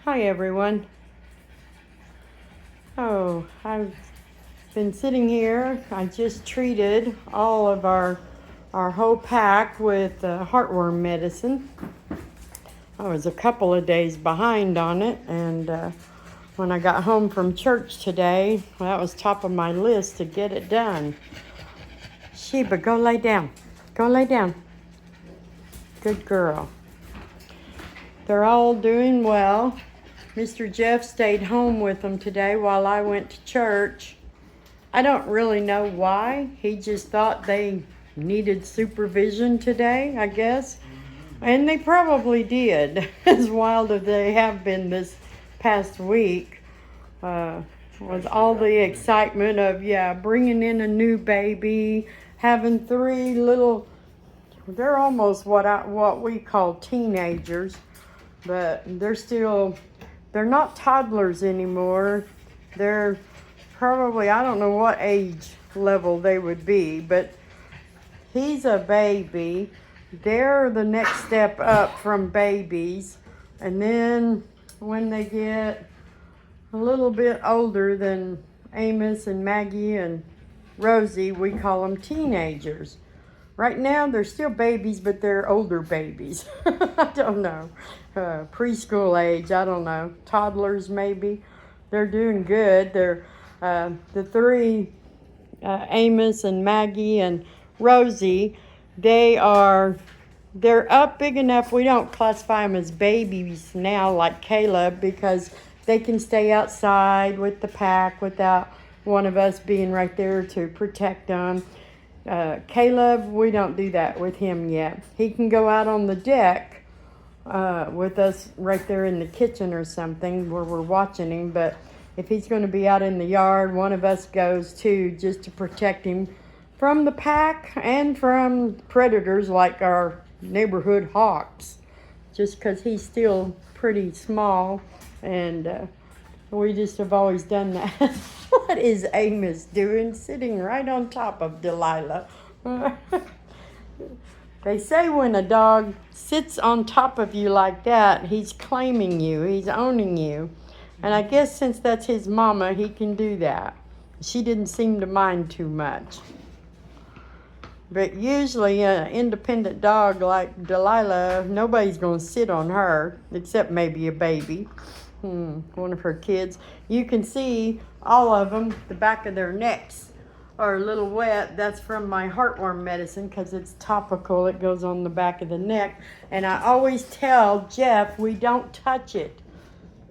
Hi everyone. Oh, I've been sitting here. I just treated all of our whole pack with heartworm medicine. I was a couple of days behind on it, and when I got home from church today, that was top of my list to get it done. Sheba, go lay down. Go lay down. Good girl. They're all doing well. Mr. Jeff stayed home with them today while I went to church. I don't really know why. He just thought they needed supervision today, I guess. And they probably did, as wild as they have been this past week. With all the excitement of, bringing in a new baby, having three little, they're almost what we call teenagers, but they're not toddlers anymore. They're probably, I don't know what age level they would be, but he's a baby. They're the next step up from babies. And then when they get a little bit older than Amos and Maggie and Rosie, we call them teenagers. Right now, they're still babies, but they're older babies. I don't know. Preschool age, I don't know. Toddlers, maybe. They're doing good. They're the three, Amos and Maggie and Rosie, they're up big enough. We don't classify them as babies now like Caleb, because they can stay outside with the pack without one of us being right there to protect them. Caleb, we don't do that with him yet. He can go out on the deck with us right there in the kitchen or something where we're watching him. But if he's going to be out in the yard, one of us goes too, just to protect him from the pack and from predators like our neighborhood hawks. Just because he's still pretty small, and we just have always done that. What is Amos doing, sitting right on top of Delilah? They say when a dog sits on top of you like that, he's claiming you, he's owning you. And I guess since that's his mama, he can do that. She didn't seem to mind too much. But usually an independent dog like Delilah, nobody's going to sit on her, except maybe a baby. One of her kids. You can see all of them, the back of their necks are a little wet. That's from my heartworm medicine, because it's topical. It goes on the back of the neck. And I always tell Jeff, we don't touch it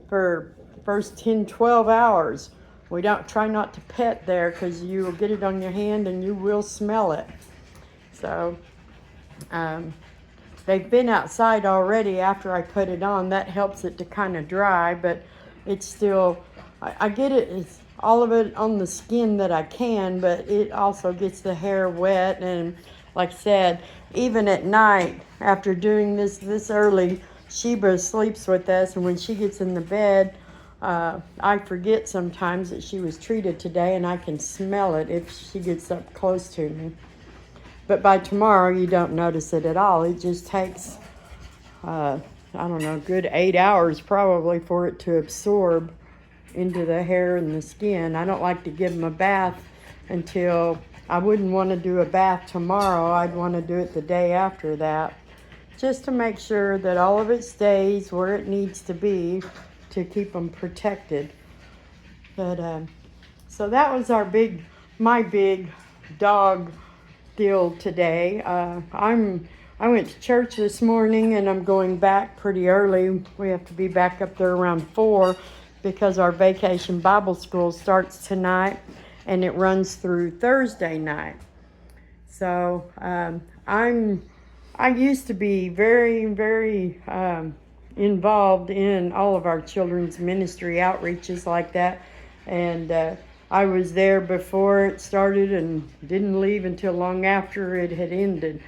for first 10, 12 hours. We don't try not to pet there, because you will get it on your hand and you will smell it. So they've been outside already after I put it on. That helps it to kind of dry, but it's still, I get it, it's all of it on the skin that I can, but it also gets the hair wet. And like I said, even at night after doing this early, Sheba sleeps with us, and when she gets in the bed, I forget sometimes that she was treated today, and I can smell it if she gets up close to me. But by tomorrow, you don't notice it at all. It just takes, I don't know, a good 8 hours probably for it to absorb into the hair and the skin. I don't like to give them a bath until, I wouldn't want to do a bath tomorrow. I'd want to do it the day after that, just to make sure that all of it stays where it needs to be to keep them protected. But so that was my big dog deal today. I went to church this morning, and I'm going back pretty early. We have to be back up there around 4 because our vacation Bible school starts tonight, and it runs through Thursday night. So I used to be very, very involved in all of our children's ministry outreaches like that, and I was there before it started and didn't leave until long after it had ended.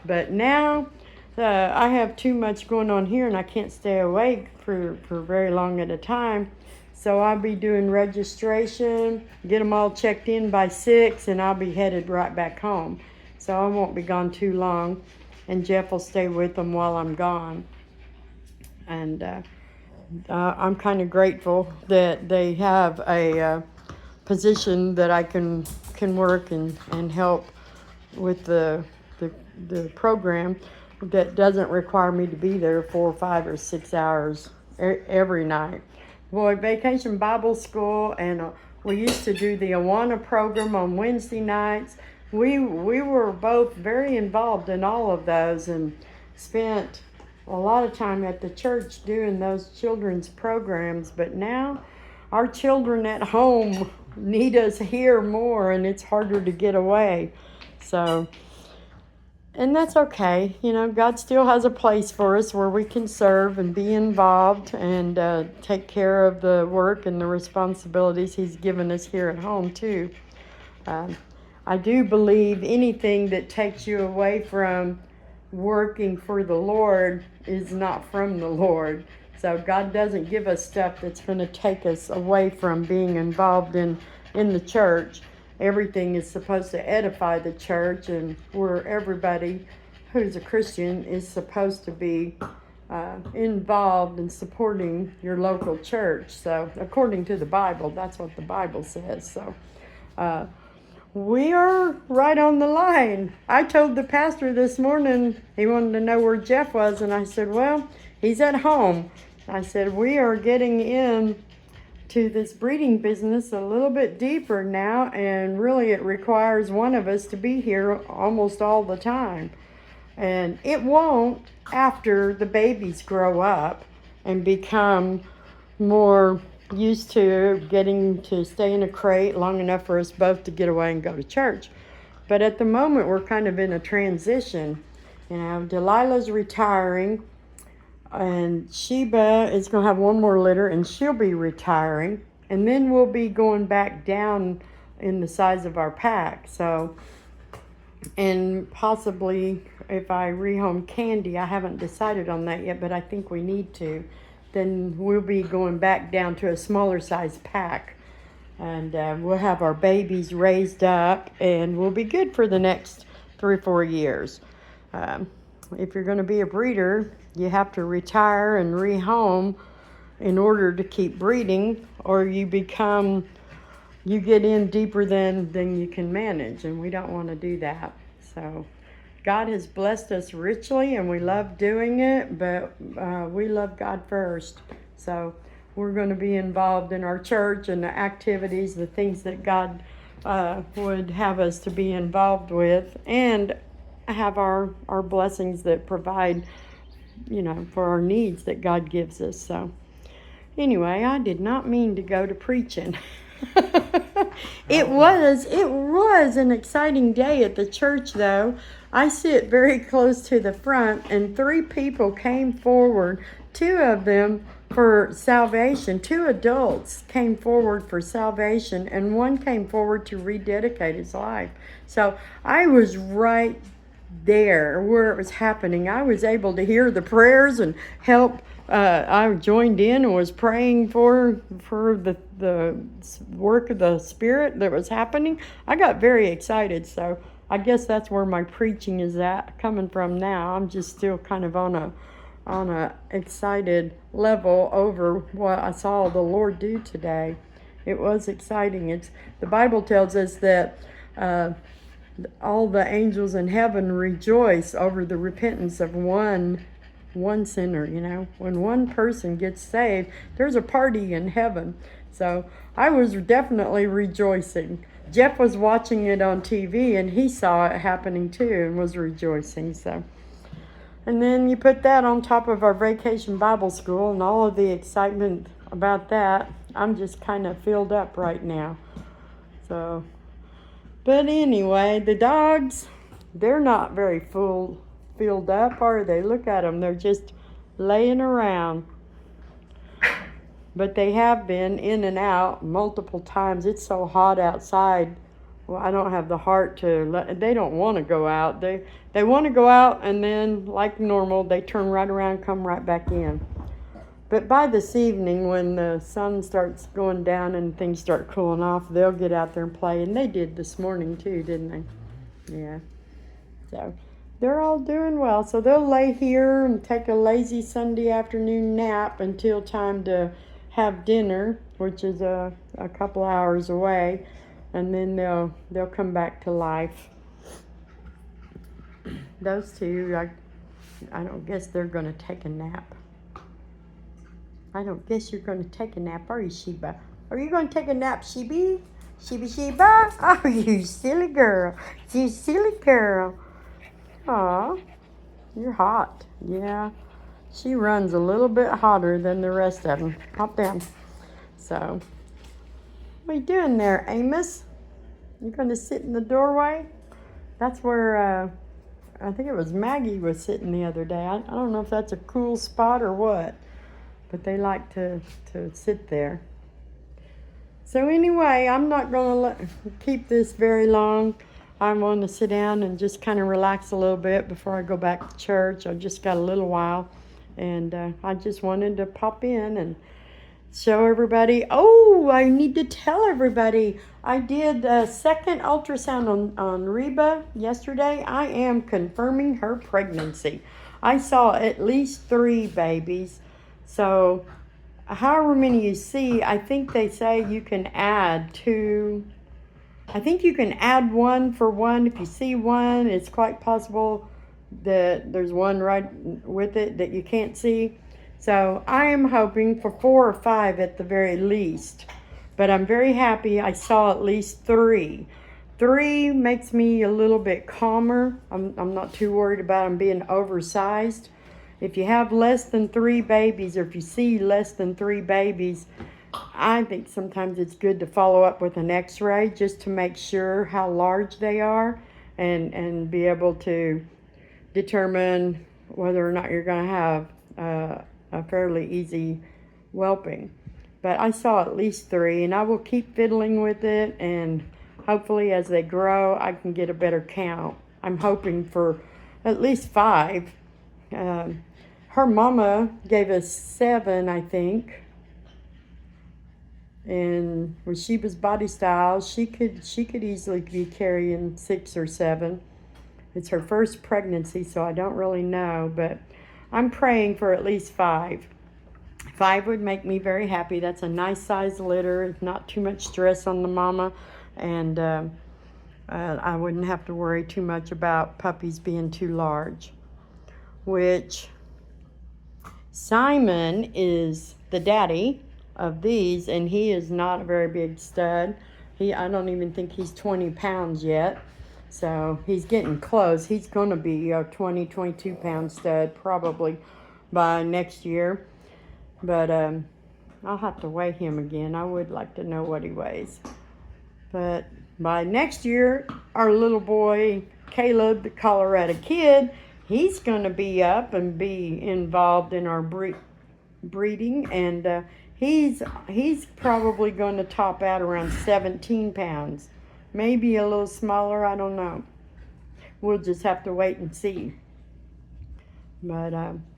But now I have too much going on here, and I can't stay awake for very long at a time. So I'll be doing registration, get them all checked in by 6, and I'll be headed right back home. So I won't be gone too long, and Jeff will stay with them while I'm gone. And I'm kind of grateful that they have a position that I can work and help with the program that doesn't require me to be there 4, 5, or 6 hours every night. Boy, Vacation Bible School, and we used to do the Awana program on Wednesday nights. We were both very involved in all of those and spent a lot of time at the church doing those children's programs. But now our children at home need us here more, and it's harder to get away. So, and that's okay. You know, God still has a place for us where we can serve and be involved and take care of the work and the responsibilities He's given us here at home too. I do believe anything that takes you away from working for the Lord is not from the Lord. So God doesn't give us stuff that's going to take us away from being involved in the church. Everything is supposed to edify the church, and where everybody who's a Christian is supposed to be involved in supporting your local church. So according to the Bible, that's what the Bible says. So we are right on the line. I told the pastor this morning, he wanted to know where Jeff was, and I said, well, he's at home. I said, we are getting in to this breeding business a little bit deeper now, and really it requires one of us to be here almost all the time. And it won't after the babies grow up and become more used to getting to stay in a crate long enough for us both to get away and go to church. But at the moment, we're kind of in a transition. You know, Delilah's retiring, and Sheba is going to have one more litter, and she'll be retiring. And then we'll be going back down in the size of our pack. So, and possibly if I rehome Candy, I haven't decided on that yet, but I think we need to. Then we'll be going back down to a smaller size pack, and we'll have our babies raised up, and we'll be good for the next 3 or 4 years. If you're going to be a breeder, you have to retire and rehome in order to keep breeding, or you get in deeper than you can manage, and we don't want to do that. So God has blessed us richly, and we love doing it, but we love God first. So we're going to be involved in our church and the activities, the things that God would have us to be involved with, and have our blessings that provide, you know, for our needs that God gives us. So anyway, I did not mean to go to preaching. It was an exciting day at the church, though. I sit very close to the front, and 3 people came forward, 2 of them for salvation. 2 adults came forward for salvation, and 1 came forward to rededicate his life. So I was right there where it was happening. I was able to hear the prayers and help. I joined in and was praying for the work of the Spirit that was happening. I got very excited, so I guess that's where my preaching is coming from now. I'm just still kind of on a excited level over what I saw the Lord do today. It was exciting. The Bible tells us that all the angels in heaven rejoice over the repentance of one sinner. You know, when one person gets saved, there's a party in heaven. So I was definitely rejoicing. Jeff was watching it on TV, and he saw it happening too and was rejoicing. So, and then you put that on top of our Vacation Bible School and all of the excitement about that. I'm just kind of filled up right now. So, but anyway, the dogs, they're not very filled up, are they? Look at them. They're just laying around. But they have been in and out multiple times. It's so hot outside. Well, I don't have the heart they don't want to go out. They want to go out, and then, like normal, they turn right around, come right back in. But by this evening, when the sun starts going down and things start cooling off, they'll get out there and play. And they did this morning too, didn't they? Yeah. So they're all doing well. So they'll lay here and take a lazy Sunday afternoon nap until time to have dinner, which is a couple hours away, and then they'll come back to life. Those two, I don't guess they're going to take a nap. I don't guess you're going to take a nap, are you, Sheba? Are you going to take a nap, Sheba? Sheba? Oh, you silly girl. You silly girl. Aw, you're hot. Yeah, she runs a little bit hotter than the rest of them. Hop down. So, what are you doing there, Amos? You going to sit in the doorway? That's where, I think it was Maggie was sitting the other day. I don't know if that's a cool spot or what, but they like to sit there. So anyway, I'm not going to keep this very long. I want to sit down and just kind of relax a little bit before I go back to church. I've just got a little while, and I just wanted to pop in and show everybody. Oh, I need to tell everybody, I did a second ultrasound on Reba yesterday. I am confirming her pregnancy. I saw at least 3 babies. So however many you see, I think they say you can add 2. I think you can add 1 for 1. If you see 1, it's quite possible that there's 1 right with it that you can't see. So I am hoping for 4 or 5 at the very least. But I'm very happy I saw at least 3. 3 makes me a little bit calmer. I'm not too worried about them being oversized. If you have less than 3 babies, or if you see less than 3 babies, I think sometimes it's good to follow up with an x-ray just to make sure how large they are and be able to determine whether or not you're going to have a fairly easy whelping. But I saw at least 3, and I will keep fiddling with it, and hopefully as they grow I can get a better count. I'm hoping for at least 5. Her mama gave us 7, I think. And with Sheba's body style, she could easily be carrying 6 or 7. It's her first pregnancy, so I don't really know, but I'm praying for at least 5. 5 would make me very happy. That's a nice size litter. It's not too much stress on the mama, and I wouldn't have to worry too much about puppies being too large. Which Simon is the daddy of these, and he is not a very big stud. I don't even think he's 20 pounds yet. So he's getting close. He's going to be a 20, 22 pound stud probably by next year. But I'll have to weigh him again. I would like to know what he weighs. But by next year, our little boy, Caleb, the Colorado kid, he's going to be up and be involved in our breeding. And he's probably going to top out around 17 pounds. Maybe a little smaller, I don't know. We'll just have to wait and see. But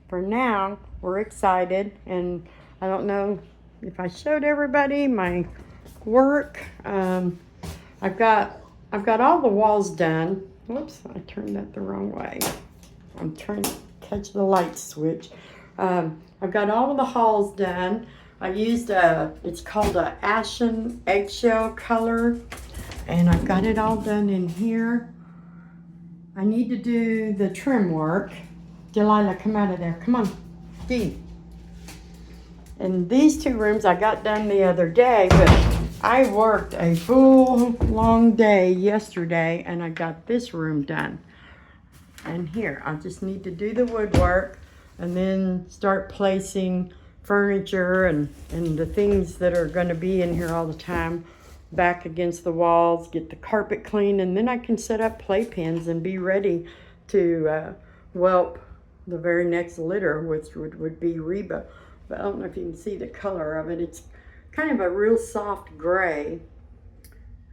for now, we're excited. And I don't know if I showed everybody my work. I've got all the walls done. Whoops, I turned that the wrong way. I'm trying to catch the light switch. I've got all of the halls done. I used it's called a ashen eggshell color. And I've got it all done in here. I need to do the trim work. Delilah, come out of there. Come on. Dee. And these 2 rooms I got done the other day, but I worked a full long day yesterday, and I got this room done. And here, I just need to do the woodwork and then start placing furniture and the things that are going to be in here all the time back against the walls, get the carpet clean, and then I can set up playpens and be ready to whelp the very next litter, which would be Reba. But I don't know if you can see the color of it. It's kind of a real soft gray.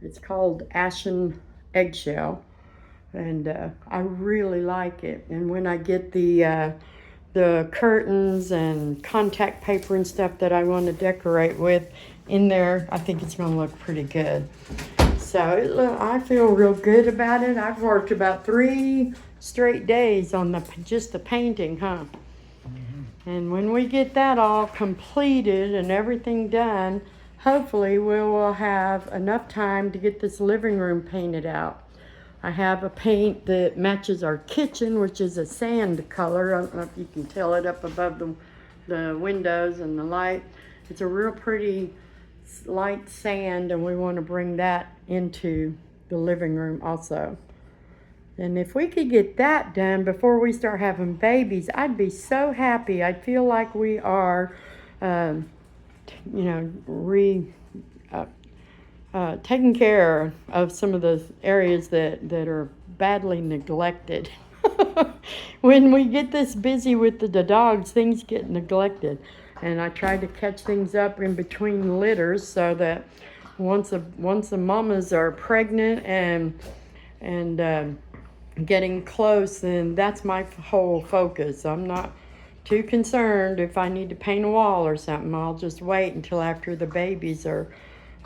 It's called ashen eggshell, and I really like it. And when I get the curtains and contact paper and stuff that I want to decorate with in there, I think it's going to look pretty good. So I feel real good about it. I've worked about 3 straight days on just the painting, huh? And when we get that all completed and everything done, hopefully we will have enough time to get this living room painted out. I have a paint that matches our kitchen, which is a sand color. I don't know if you can tell it up above the windows and the light. It's a real pretty light sand, and we want to bring that into the living room also. And if we could get that done before we start having babies, I'd be so happy. I'd feel like we are, taking care of some of those areas that are badly neglected. When we get this busy with the dogs, things get neglected. And I try to catch things up in between litters so that once the mamas are pregnant and getting close, then that's my whole focus. I'm not too concerned if I need to paint a wall or something. I'll just wait until after the babies are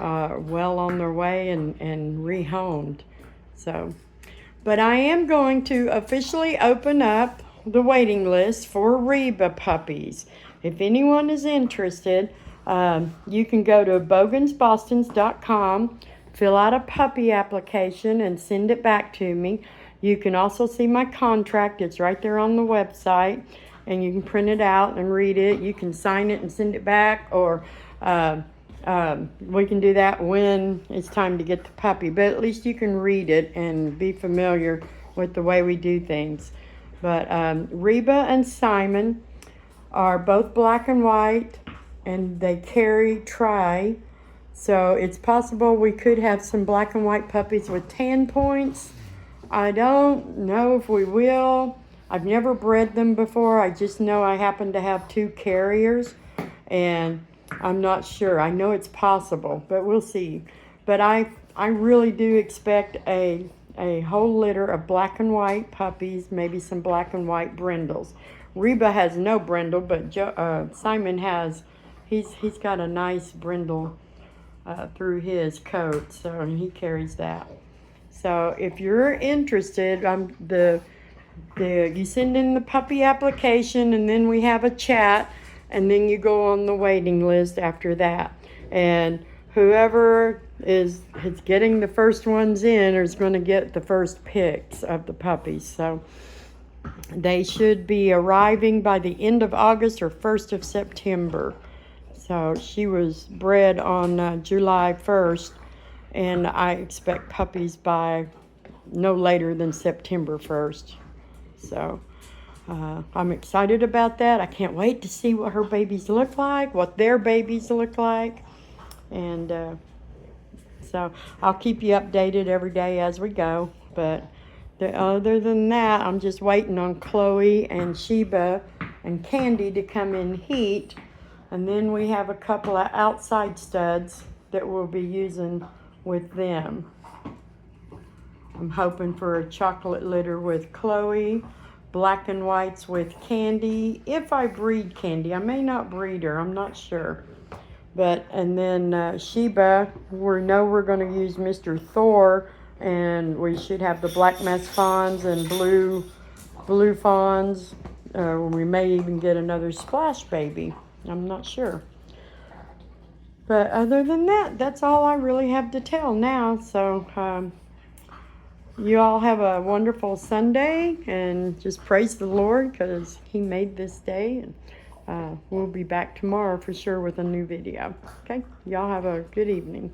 well on their way and rehomed. So, but I am going to officially open up the waiting list for Reba puppies. If anyone is interested, you can go to bogansbostons.com, fill out a puppy application, and send it back to me. You can also see my contract. It's right there on the website, and you can print it out and read it. You can sign it and send it back, or we can do that when it's time to get the puppy. But at least you can read it and be familiar with the way we do things. But Reba and Simon are both black and white, and they carry tri. So it's possible we could have some black and white puppies with tan points. I don't know if we will. I've never bred them before. I just know I happen to have 2 carriers, and I'm not sure. I know it's possible, but we'll see. But I really do expect a whole litter of black and white puppies, maybe some black and white brindles. Reba has no brindle, but Simon has. He's got a nice brindle through his coat, so he carries that. So if you're interested, you send in the puppy application, and then we have a chat, and then you go on the waiting list after that. And whoever is getting the first ones in is going to get the first picks of the puppies. So they should be arriving by the end of August or 1st of September. So she was bred on July 1st. And I expect puppies by no later than September 1st. So I'm excited about that. I can't wait to see what her babies look like, what their babies look like. And so I'll keep you updated every day as we go. But other than that, I'm just waiting on Chloe and Sheba and Candy to come in heat. And then we have a couple of outside studs that we'll be using with them. I'm hoping for a chocolate litter with Chloe, black and whites with Candy. If I breed Candy, I may not breed her, I'm not sure. And then Sheba, we know we're going to use Mr. Thor, and we should have the black mass fawns and blue fawns. We may even get another splash baby. I'm not sure. But other than that, that's all I really have to tell now. So you all have a wonderful Sunday, and just praise the Lord because He made this day. And we'll be back tomorrow for sure with a new video. Okay? Y'all have a good evening.